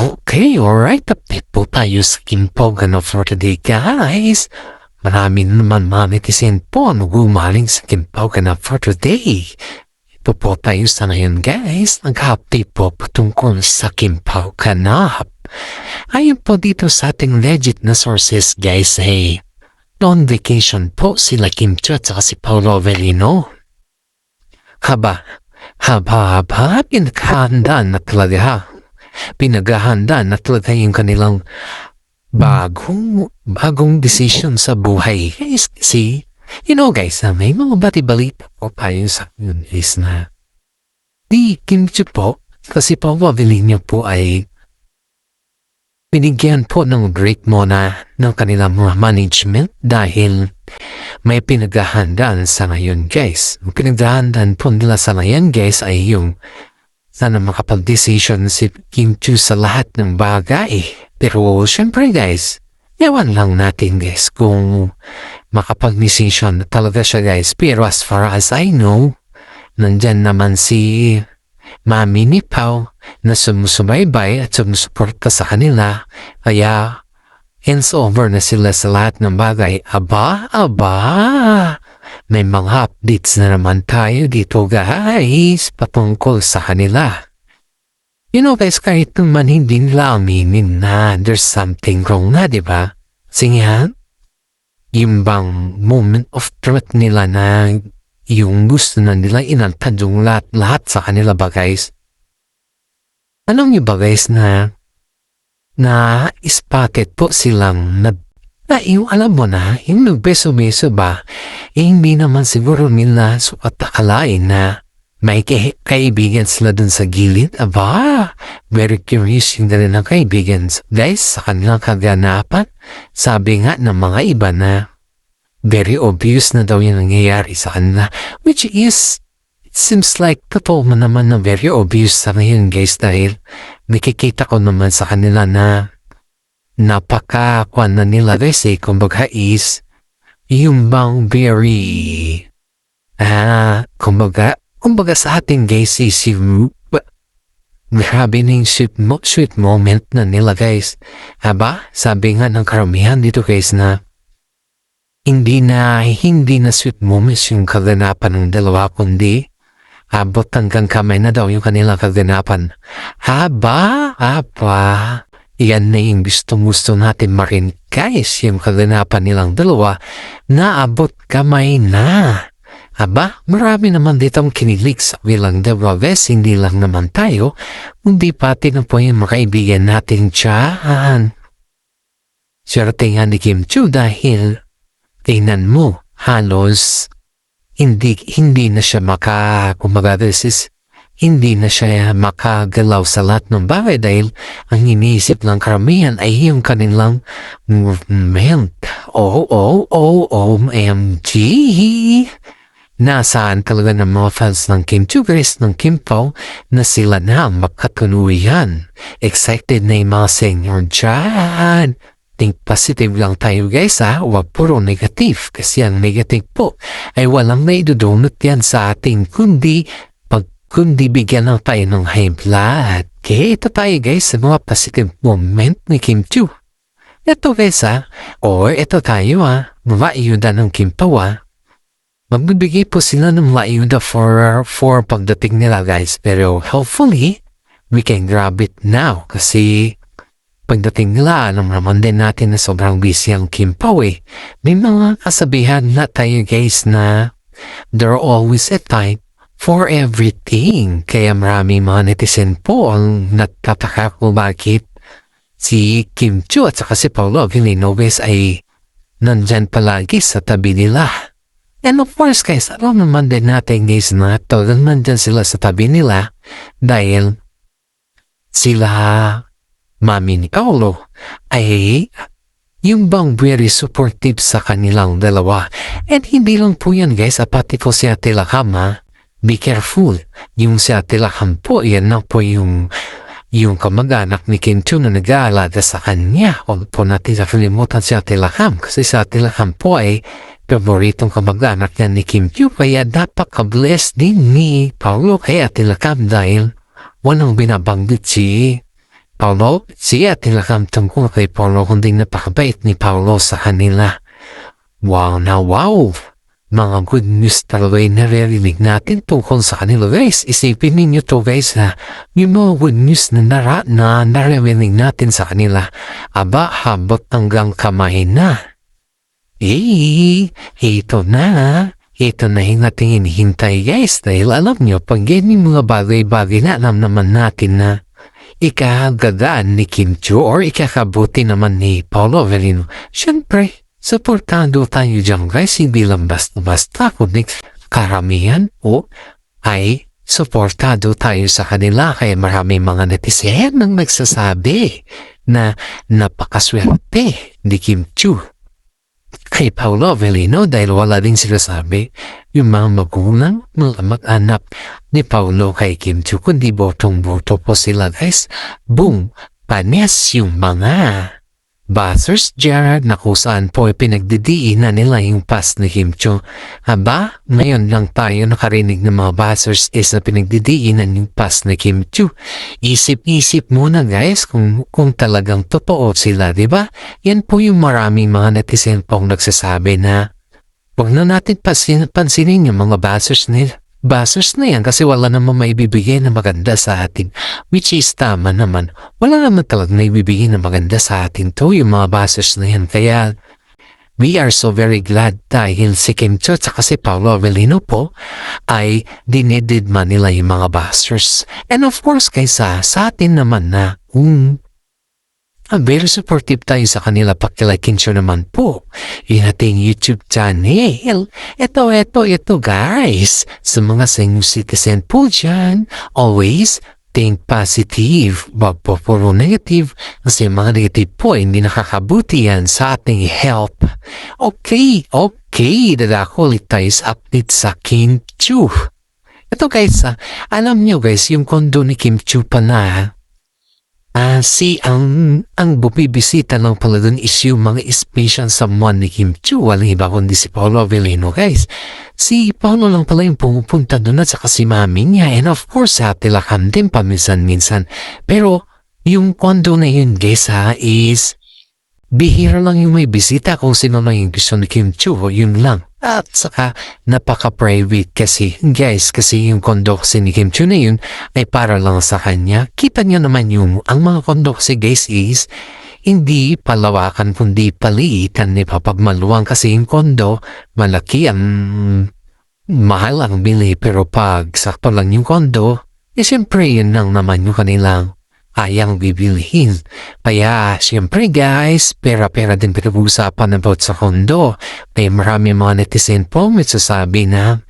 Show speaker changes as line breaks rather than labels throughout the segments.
Okay, alright. Update po tayo sa Kimpogan for today, guys. Marami naman manitisin po ang gumaling sa Kimpogan for today. Ito po tayo sa ngayon, guys. Nag-update po patungkol sa Kimpogan app. Ayon po dito sa ating legit na sources, guys, hey, on vacation po sila Kim Chu at si Paolo Avellino. Haba, pinaghahanda na talaga. Pinaghahanda na talaga yung kanilang bagong decision sa buhay. Guys, kasi, guys, may mga bati-balita po tayo sa yun, guys, na di Kim Chu po, kasi Paolo Avellino po ay binigyan po ng break muna ng kanilang mga management dahil may pinaghahandaan sa ngayon, guys. Ang pinaghahandaan po nila sa ngayon, guys, ay yung sana makapag-decision si Kim Chu sa lahat ng bagay. Pero syempre, guys, yawan lang natin, guys, kung makapag-decision talaga siya, guys. Pero as far as I know, nandyan naman si Mami ni Pao na sumusubaybay at sumusuporta sa kanila. Kaya, hands over na sila sa lahat ng bagay. Aba! May mga updates na naman tayo dito, guys, patungkol sa kanila. Guys, kahit naman hindi nila aminin na there's something wrong na, diba? Kasi nga, yung bang moment of truth nila na yung gusto na nila inantad yung lahat sa kanila ba, guys? Alam niyo ba, guys, na spotted po silang yung alam mo na, yung nagbeso-beso ba, hindi naman siguro nila akalain na may kaibigan sila dun sa gilid. Aba, very curious yung rin ng kaibigan, guys, sa kanilang kaganapan. Sabi nga ng mga iba na very obvious na daw yung nangyayari sa kanila, which is, it seems like totoo mo naman na very obvious sa ngayon, guys, dahil nakikita ko naman sa kanila na napaka-kwan na nila, guys, kumbaga is yung bang very kumbaga sa ating, guys, is yung grabe na yung sweet moment na nila, guys. Aba, sabi nga ng karamihan dito, guys, na hindi na sweet moments yung kaganapan ng dalawa, kundi abot hanggang kamay na daw yung kanilang kaganapan. Aba, yan na yung gusto natin marinig, guys, yung kaganapan nilang dalawa na abot kamay na. Aba, marami naman ditong kinilig sa bilang dalawa, guys, hindi lang naman tayo, kundi pati na po yung mga kaibigan natin dyan. Swerte nga ni Kim Chu dahil tingnan mo, halos hindi na siya hindi na siya makagalaw sa lahat ng bagay dahil ang iniisip ng karamihan ay yung kanilang movement. OMG! Nasaan talaga ng mga fans ng Kim Chu, guys, ng Kim Pao na sila na ang makatuluyan. Excited na yung mga senior dyan. Think positive lang tayo, guys, huwag puro negative kasi ang negative po ay walang naidudunot yan sa ating kundi bigyan lang tayo ng high blood. Kaya ito tayo, guys, sa mga positive moment ni Kim Chu. Ito, guys, or ito tayo, maayuda ng Kim Pao, magbibigay po sila ng maayuda for pagdating nila, guys, pero hopefully we can grab it now kasi pagdating nila, alam naman din natin na sobrang busy ang Kim Pao, may mga kasabihan na tayo, guys, na there are always a time for everything. Kaya marami mga netizen po ang nagtataka kung bakit si Kim Chu at saka si Paolo Avellino, guys, ay nandyan palagi sa tabi nila. And of course, guys, alam naman din natin, guys, na talagang nandyan sila sa tabi nila dahil sila Mami ni Paolo ay yung bang very supportive sa kanilang dalawa. And hindi lang po yan, guys, pati po si Ate Lakam, be careful. Yung si Ate Lakam po, yan na po yung kamag-anak ni Kim Chu na nag-aalaga sa kanya. Huwag po natin nakalimutan si Ate Lakam kasi si Ate Lakam po ay paboritong kamag-anak niya ni Kim Chu. Kaya dapat ka-bless din ni Paolo kay Ate Lakam dahil walang binabanggit si Paulo, siya tilakam tungkol kay Paulo kundi napakabait ni Paulo sa kanila. Wow na wow! Mga good news talaga yung naririnig natin tungkol sa kanila guys. Isipin ninyo to guys ha. Yung mga good news na naririnig natin sa kanila. Aba, habot hanggang kamay na. Ito na. Ito na yung ating hinihintay guys. Dahil alam nyo, pag ganyan mga bagay-bagay na alam naman natin na ikakagaan ni Kim Chiu or ikakabuti naman ni Paulo Avelino. Siyempre, supportado tayo dyan guys. Hindi lang basta-basta kundi karamihan o ay supportado tayo sa kanila. Kaya marami mga netizen nang nagsasabi na napakaswerte ni Kim Chiu kay Paulo Avelino dahil wala din sila sabi yung mga magulang, mga mag-anak ni Paulo kay Kim Chiu kundi botong-boto po sila guys. Boom! Panes yung mga buzzers dyan na kung saan po pinagdidiinan nila yung past ni Kim Chiu. Aba, ngayon lang tayo nakarinig ng mga buzzers is na pinagdidiinan yung past ni Kim Chiu. Isip-isip muna guys kung talagang totoo sila, di ba? Yan po yung maraming mga netizen pong nagsasabi na huwag na natin pansinin yung mga buzzers nila. Buzzers na yan kasi wala naman maibibigay na maganda sa atin. Which is tama naman. Wala naman talagang naibibigay na maganda sa atin to yung mga buzzers na yan. Kaya we are so very glad dahil si Kim Chiu at si Paulo Avelino po ay dinididman nila yung mga buzzers. And of course kaysa sa atin naman na very supportive tayo sa kanila pakilakin siya naman po yung ating YouTube channel. Ito guys, sa mga senior citizen po dyan, always think positive, wag po puro negative kasi mga negative po hindi nakakabuti yan sa ating health. Okay, dadako ulit tayo sa update sa Kim Chiu. Ito guys, alam niyo guys, yung kondo ni Kim Chiu pa na ang bumibisita lang pala dun is yung mga special someone ni Kim Chiu. Walang iba kundi si Paulo Avelino guys. Si Paulo lang pala yung pumupunta dun at saka si mami niya. And of course tilakam din paminsan-minsan. Pero yung kondo na yun guys is bihira lang yung may bisita kung sino lang yung gusto ni Kim Chiu. Yun lang. At saka napaka-private kasi guys kasi yung kondo kasi ni Kim Chiu na yun ay para lang sa kanya. Kita niyo naman yung ang mga kondo kasi guys is hindi palawakan kundi paliitan ni papagmaluwang kasi yung kondo malaki ang mahal ang bili pero pag sakto lang yung kondo siyempre yun lang naman yung kanilang ayang bibilihin. Kaya, siyempre guys, pera-pera din pinag-uusapan about sa kondo. Kaya marami mga netizen po sasabi na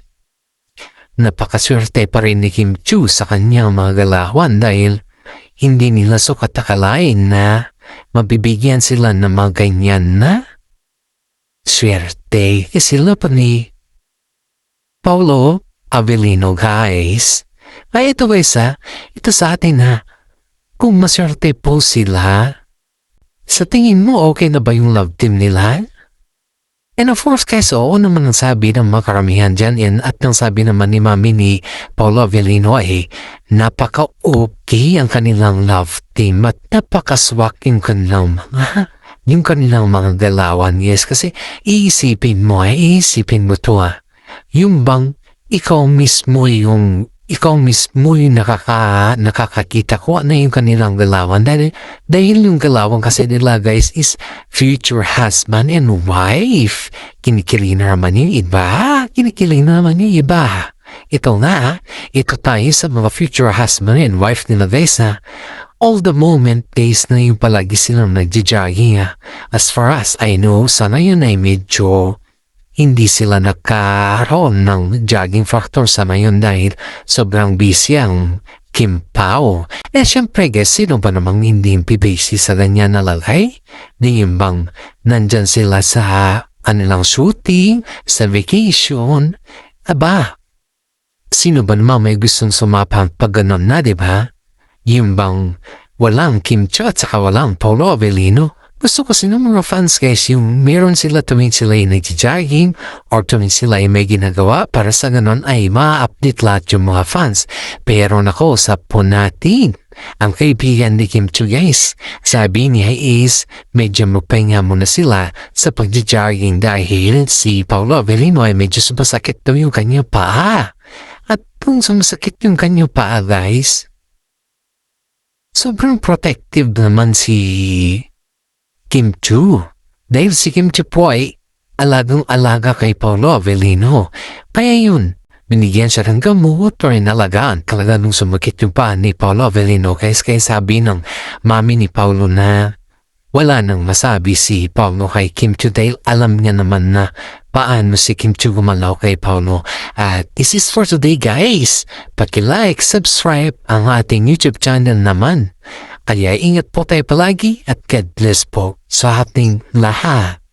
napakaswerte pa rin ni Kim Chiu sa kanyang mga galawan dahil hindi nila sukat akalain na mabibigyan sila ng mga ganyan na swerte. Sila pa ni Paulo Avelino guys. Kaya ito guys ito sa atin kung maswerte po sila, sa tingin mo okay na ba yung love team nila? And of course guys, oo naman ang sabi ng mga karamihan dyan at ang sabi naman ni mami ni Paulo Avelino ay napaka-okay ang kanilang love team at napaka-swak yung kanilang mga galawan. Yes, kasi iisipin mo to yung bang ikaw mismo yung nakakakita ko na yung kanilang galawan dahil yung galawan kasi nila guys is future husband and wife. Kinikilig naman yung iba. Ito tayo sa mga future husband and wife nila guys all the moment days na yung palagi silang nagja-jogging as far as I know sana yun ay medyo hindi sila nagkaroon ng jogging factor sa ngayon dahil sobrang busy ang Kim Pao. Siyempre guys, sino ba namang hindi busy sa ganyan na lalaki? Di yung bang nandyan sila sa kanilang shooting, sa vacation? Aba, sino ba namang may gustong sumapang pag ganon na, diba? Yung bang walang Kim Chiu at saka walang Paulo Avelino? Gusto kasi ng mga fans guys yung meron sila tuwing sila ay nag-jogging or tuwing sila ay may ginagawa para sa ganon ay ma-update lahat yung mga fans. Pero nako, sa po natin ang kaibigan ni Kim Chu guys. Sabi niya is medyo magpahinga muna sila sa pagja-jogging dahil si Paolo Avellino ay medyo sumasakit daw yung kanyang paa. At kung sumasakit yung kanyang paa guys, sobrang protective naman si Kim Chu. Dahil si Kim Chu po ay alagang-alaga kay Paolo Avellino. Kaya yun, binigyan siya ng gamot o inalagaan talaga nung sumakit yung paa ni Paolo Avellino. Kaya sabi ng mami ni Paolo na wala nang masabi si Paolo kay Kim Chu dahil alam niya naman na paano si Kim Chu gumalaw kay Paolo. At this is for today guys. Paki-like, subscribe ang ating YouTube channel naman. Kaya ingat po tayo palagi at God bless po sa ating lahat.